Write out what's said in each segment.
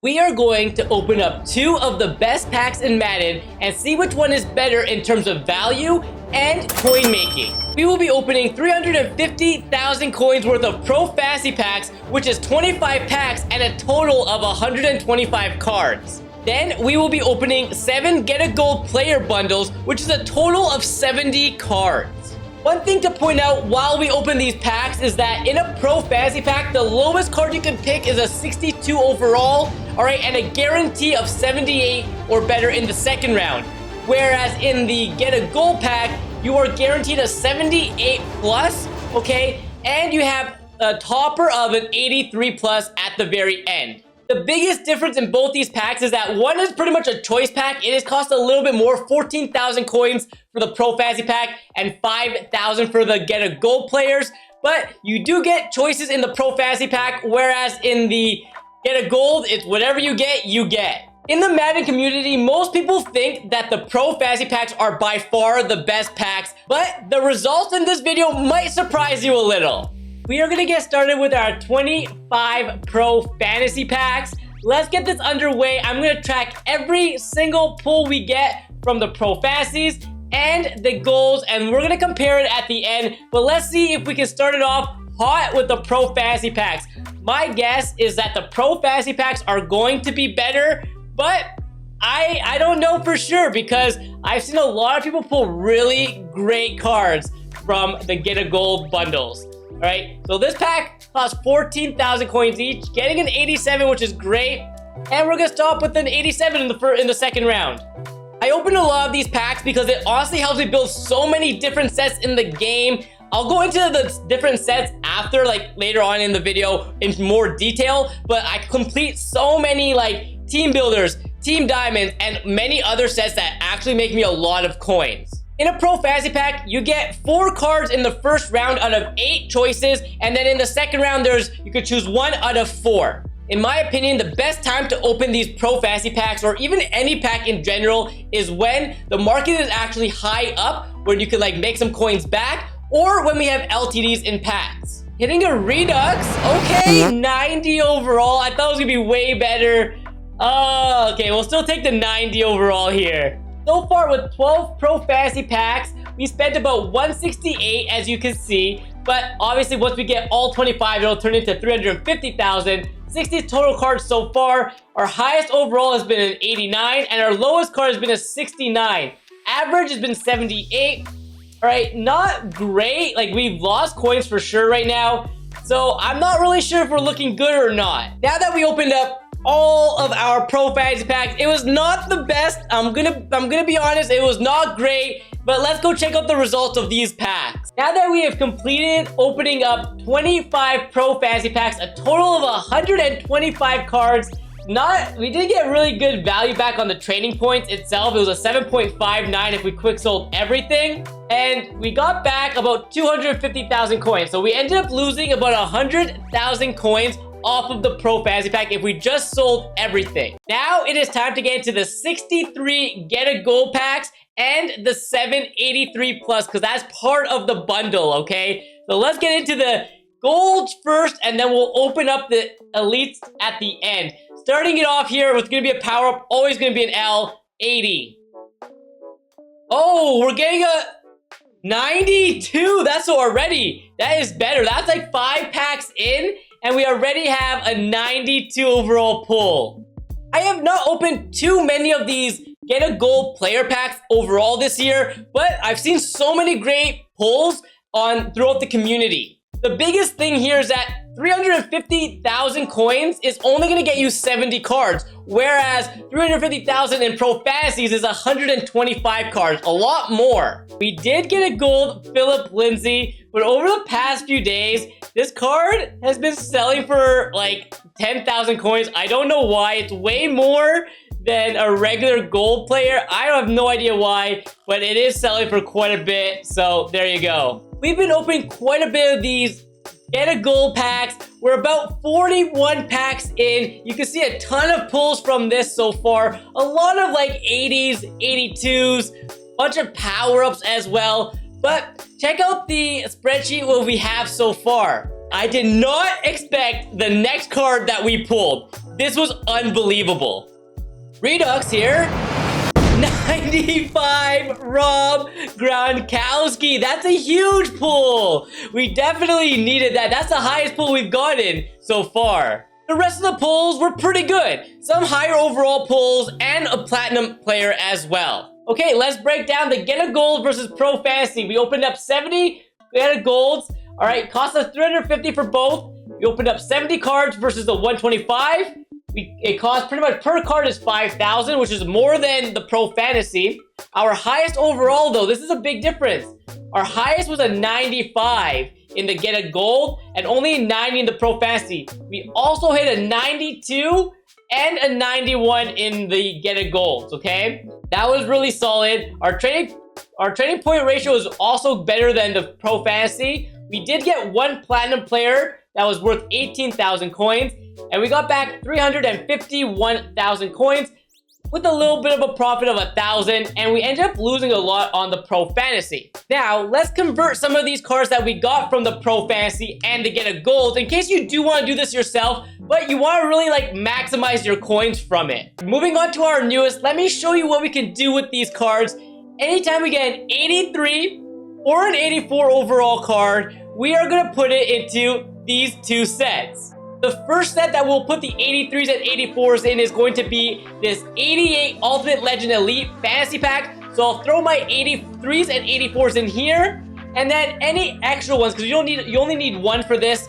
We are going to open up 2 of the best packs in Madden and see which one is better in terms of value and coin making. We will be opening 350,000 coins worth of Pro Fantasy packs, which is 25 packs and a total of 125 cards. Then we will be opening 7 Get a Gold player bundles, which is a total of 70 cards. One thing to point out while we open these packs is that in a Pro Fantasy pack, the lowest card you can pick is a 62 overall, alright, and a guarantee of 78 or better in the second round. Whereas in the Get a Gold pack, you are guaranteed a 78 plus, okay, and you have a topper of an 83 plus at the very end. The biggest difference in both these packs is that one is pretty much a choice pack. It is cost a little bit more, 14,000 coins for the Pro Fantasy pack and 5,000 for the Get a Gold players. But you do get choices in the Pro Fantasy pack, whereas in the Get a Gold, it's whatever you get, you get. In the Madden community, most people think that the Pro Fantasy packs are by far the best packs, but the results in this video might surprise you a little. We are going to get started with our 25 Pro Fantasy packs. Let's get this underway. I'm going to track every single pull we get from the Pro Fantasies and the goals, and we're going to compare it at the end. But let's see if we can start it off hot with the Pro Fantasy packs. My guess is that the Pro Fantasy packs are going to be better, but I don't know for sure because I've seen a lot of people pull really great cards from the Get a Gold bundles. All right, so this pack costs 14,000 coins each, getting an 87, which is great. And we're gonna stop with an 87 in the second round. I opened a lot of these packs because it honestly helps me build so many different sets in the game. I'll go into the different sets after, like later on in the video in more detail, but I complete so many like team builders, team diamonds, and many other sets that actually make me a lot of coins. In a Pro Fantasy pack, you get 4 cards in the first round out of 8 choices, and then in the second round, you could choose 1 out of 4. In my opinion, the best time to open these Pro Fantasy packs, or even any pack in general, is when the market is actually high up, when you can like make some coins back, or when we have LTDs in packs. Hitting a Redux, okay, 90 overall. I thought it was gonna be way better. Oh, okay, we'll still take the 90 overall here. So far with 12 Pro Fantasy packs, we spent about 168 as you can see, but obviously once we get all 25, it'll turn into 350,000. 60 total cards so far. Our highest overall has been an 89, and our lowest card has been a 69. Average has been 78. All right, not great. Like, we've lost coins for sure right now, so I'm not really sure if we're looking good or not. Now that we opened up all of our Pro Fantasy packs, it was not the best. I'm gonna be honest, it was not great, but let's go check out the results of these packs. Now that we have completed opening up 25 Pro Fantasy packs, a total of 125 cards, we did get really good value back on the trading points itself. It was a 7.59 if we quick sold everything, and we got back about 250,000 coins. So we ended up losing about 100,000 coins off of the Pro Fantasy pack if we just sold everything. Now it is time to get into the 63 Get a Gold packs and the 783 plus, because that's part of the bundle, okay? So let's get into the golds first, and then we'll open up the elites at the end. Starting it off here with gonna be a power up, always gonna be an L, 80. Oh, we're getting a 92. That's already, that is better. That's like 5 packs in, and we already have a 92 overall pull. I have not opened too many of these Get a Gold player packs overall this year, but I've seen so many great pulls throughout the community. The biggest thing here is that 350,000 coins is only going to get you 70 cards, whereas 350,000 in Pro Fantasies is 125 cards, a lot more. We did get a gold Philip Lindsay, but over the past few days, this card has been selling for like 10,000 coins. I don't know why. It's way more than a regular gold player. I have no idea why, but it is selling for quite a bit, so there you go. We've been opening quite a bit of these Get a Gold packs. We're about 41 packs in. You can see a ton of pulls from this so far. A lot of like 80s, 82s, bunch of power-ups as well. But check out the spreadsheet what we have so far. I did not expect the next card that we pulled. This was unbelievable. Redux here. 95 Rob Gronkowski. That's a huge pull. We definitely needed that. That's the highest pull we've gotten so far. The rest of the pulls were pretty good. Some higher overall pulls and a platinum player as well. Okay, let's break down the Get a Gold versus Pro Fantasy. We opened up 70 Get a Golds. All right, cost us 350 for both. We opened up 70 cards versus the 125. It costs pretty much per card is 5,000, which is more than the Pro Fantasy. Our highest overall, though, this is a big difference. Our highest was a 95 in the Get a Gold and only 90 in the Pro Fantasy. We also hit a 92 and a 91 in the Get a Golds, okay? That was really solid. Our trading point ratio is also better than the Pro Fantasy. We did get one platinum player that was worth 18,000 coins, and we got back 351,000 coins with a little bit of a profit of 1,000, and we ended up losing a lot on the Pro Fantasy. Now, let's convert some of these cards that we got from the Pro Fantasy and to Get a Gold in case you do want to do this yourself, but you want to really like maximize your coins from it. Moving on to our newest, let me show you what we can do with these cards. Anytime we get an 83 or an 84 overall card, we are going to put it into these two sets. The first set that we'll put the 83s and 84s in is going to be this 88 Ultimate Legend Elite Fantasy Pack. So I'll throw my 83s and 84s in here, and then any extra ones, because you only need one for this.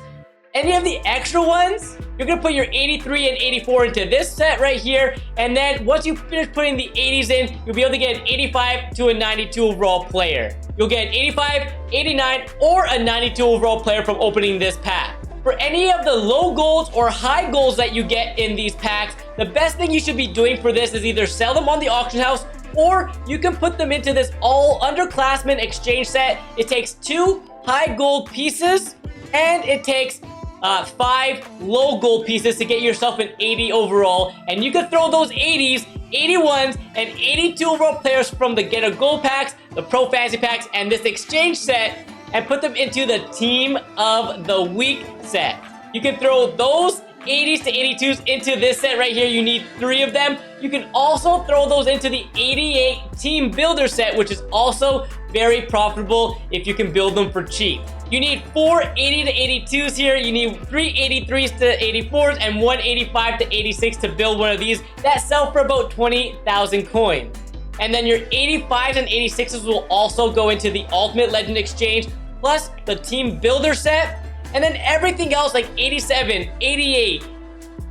Any of the extra ones, you're gonna put your 83 and 84 into this set right here, and then once you finish putting the 80s in, you'll be able to get an 85 to a 92 overall player. You'll get an 85, 89, or a 92 overall player from opening this pack. For any of the low golds or high golds that you get in these packs, the best thing you should be doing for this is either sell them on the auction house, or you can put them into this all underclassmen exchange set. It takes 2 high gold pieces, and it takes 5 low gold pieces to get yourself an 80 overall, and you can throw those 80s, 81s, and 82 overall players from the Get a Gold packs, the Pro Fantasy packs, and this exchange set, and put them into the Team of the Week set. You can throw those 80s to 82s into this set right here. You need 3 of them. You can also throw those into the 88 Team Builder set, which is also very profitable if you can build them for cheap. You need 4 80 to 82s here. You need 3 83s to 84s and 1 85 to 86 to build one of these that sell for about 20,000 coins. And then your 85s and 86s will also go into the Ultimate Legend Exchange, plus the Team Builder set, and then everything else like 87, 88,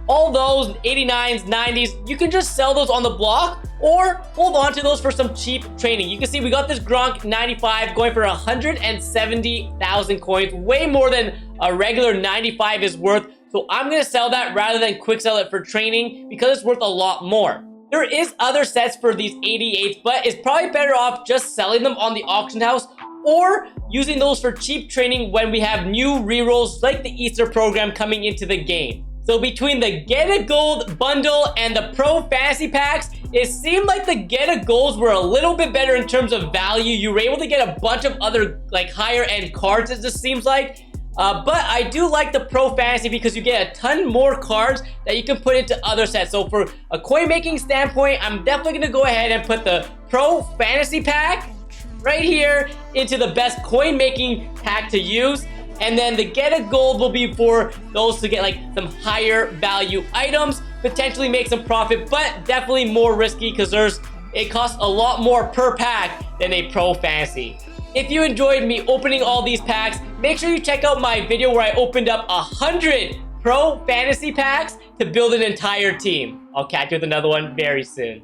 all those 89s, 90s, you can just sell those on the block or hold on to those for some cheap training. You can see we got this Gronk 95 going for 170,000 coins, way more than a regular 95 is worth. So I'm gonna sell that rather than quick sell it for training because it's worth a lot more. There is other sets for these 88s, but it's probably better off just selling them on the auction house or using those for cheap training when we have new rerolls like the Easter program coming into the game. So between the Get a Gold bundle and the Pro Fantasy packs, it seemed like the Get a Golds were a little bit better in terms of value. You were able to get a bunch of other like higher end cards, it just seems like. But I do like the Pro Fantasy because you get a ton more cards that you can put into other sets. So for a coin making standpoint, I'm definitely gonna go ahead and put the Pro Fantasy pack right here into the best coin making pack to use. And then the Get a Gold will be for those to get like some higher value items, potentially make some profit, but definitely more risky because it costs a lot more per pack than a Pro Fantasy. If you enjoyed me opening all these packs, make sure you check out my video where I opened up 100 Pro Fantasy packs to build an entire team. I'll catch you with another one very soon.